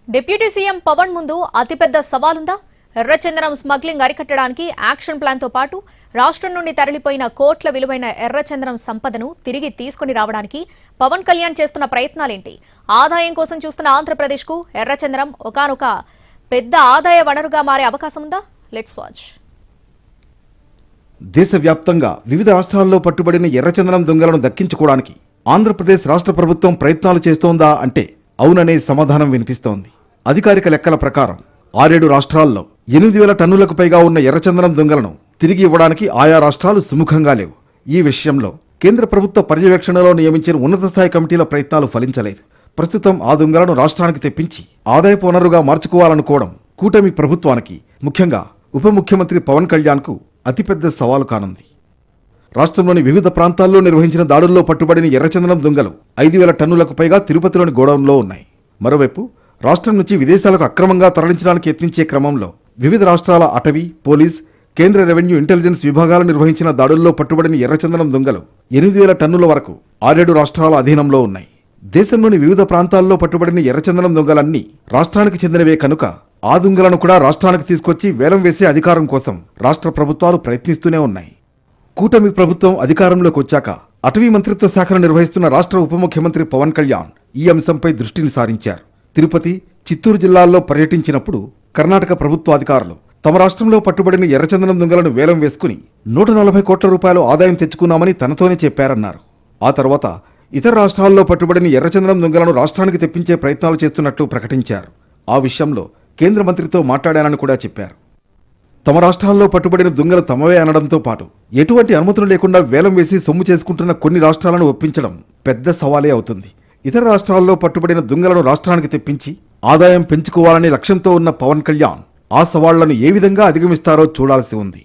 Deputy CM Pawan ముందు అతిపెద్ద సవాలుందా? ఎర్రచందనం స్మగ్లింగ్ అరికట్టడానికి యాక్షన్ ప్లాన్ తో పాటు రాష్ట్రం నుండి తరలిపోయిన కోట్ల విలువైన ఎర్రచందనం సంపదను తిరిగి తీసుకుని రావడానికి పవన్ కళ్యాణ్ చేస్తున్న ప్రయత్నాలేంటి? ఆదాయం కోసం చూస్తున్న ఆంధ్రప్రదేశ్ కు ఎర్రచందనం ఒకానొక పెద్ద ఆదాయ వనరుగా మారే అవకాశం ఉందా? Let's watch. దేశవ్యాప్తంగా వివిధ రాష్ట్రాల్లో పట్టుబడిన ఎర్రచందనం దొంగలను దక్కించుకోవడానికి ఆంధ్రప్రదేశ్ రాష్ట్ర ప్రభుత్వం ప్రయత్నాలు చేస్తోందా అంటే అవుననే సమాధానం వినిపిస్తోంది. అధికారిక లెక్కల ప్రకారం 6-7 రాష్ట్రాల్లో 8,000 టన్నులకు పైగా ఉన్న ఎర్రచందనం దొంగలను తిరిగి ఇవ్వడానికి ఆయా రాష్ట్రాలు సుముఖంగా లేవు. ఈ విషయంలో కేంద్ర ప్రభుత్వ పర్యవేక్షణలో నియమించిన ఉన్నత స్థాయి కమిటీల ప్రయత్నాలు ఫలించలేదు. ప్రస్తుతం ఆ దొంగలను రాష్ట్రానికి తెప్పించి ఆదాయపు వనరుగా మార్చుకోవాలనుకోవడం కూటమి ప్రభుత్వానికి, ముఖ్యంగా ఉప ముఖ్యమంత్రి పవన్ కళ్యాణ్కు అతిపెద్ద సవాలు కానుంది. రాష్ట్రంలోని వివిధ ప్రాంతాల్లో నిర్వహించిన దాడుల్లో పట్టుబడిన ఎర్రచందనం దొంగలు 5,000 టన్నులకు పైగా తిరుపతిలోని గోడౌన్లో ఉన్నాయి. మరోవైపు రాష్ట్రం నుంచి విదేశాలకు అక్రమంగా తరలించడానికి యత్నించే క్రమంలో వివిధ రాష్ట్రాల అటవీ, పోలీస్, కేంద్ర రెవెన్యూ ఇంటెలిజెన్స్ విభాగాలు నిర్వహించిన దాడుల్లో పట్టుబడిన ఎర్రచందనం దొంగలు 8,000 టన్నుల వరకు 6-7 రాష్ట్రాల అధీనంలో ఉన్నాయి. దేశంలోని వివిధ ప్రాంతాల్లో పట్టుబడిన ఎర్రచందనం దొంగలన్నీ రాష్ట్రానికి చెందినవే కనుక ఆ దొంగలను కూడా రాష్ట్రానికి తీసుకొచ్చి వేలం వేసే అధికారం కోసం రాష్ట్ర ప్రభుత్వాలు ప్రయత్నిస్తూనే ఉన్నాయి. కూటమి ప్రభుత్వం అధికారంలోకి వచ్చాక అటవీ మంత్రిత్వ శాఖను నిర్వహిస్తున్న రాష్ట్ర ఉప ముఖ్యమంత్రి పవన్ కళ్యాణ్ ఈ అంశంపై దృష్టిని సారించారు. తిరుపతి, చిత్తూరు జిల్లాల్లో పర్యటించినప్పుడు కర్ణాటక ప్రభుత్వ అధికారులు తమ రాష్ట్రంలో పట్టుబడిన ఎర్రచందనం దొంగలను వేలం వేసుకుని 140 కోట్ల రూపాయలు ఆదాయం తెచ్చుకున్నామని తనతోనే చెప్పారన్నారు. ఆ తర్వాత ఇతర రాష్ట్రాల్లో పట్టుబడిన ఎర్రచందనం దొంగలను రాష్ట్రానికి తెప్పించే ప్రయత్నాలు చేస్తున్నట్లు ప్రకటించారు. ఆ విషయంలో కేంద్ర మంత్రితో మాట్లాడానని కూడా చెప్పారు. తమ రాష్ట్రాల్లో పట్టుబడిన దొంగలు తమవే అనడంతో పాటు ఎటువంటి అనుమతులు లేకుండా వేలం వేసి సొమ్ము చేసుకుంటున్న కొన్ని రాష్ట్రాలను ఒప్పించడం పెద్ద సవాలే అవుతుంది. ఇతర రాష్ట్రాల్లో పట్టుబడిన దొంగలను రాష్ట్రానికి తెప్పించి ఆదాయం పెంచుకోవాలనే లక్ష్యంతో ఉన్న పవన్ కళ్యాణ్ ఆ సవాళ్లను ఏ విధంగా అధిగమిస్తారో చూడాల్సి ఉంది.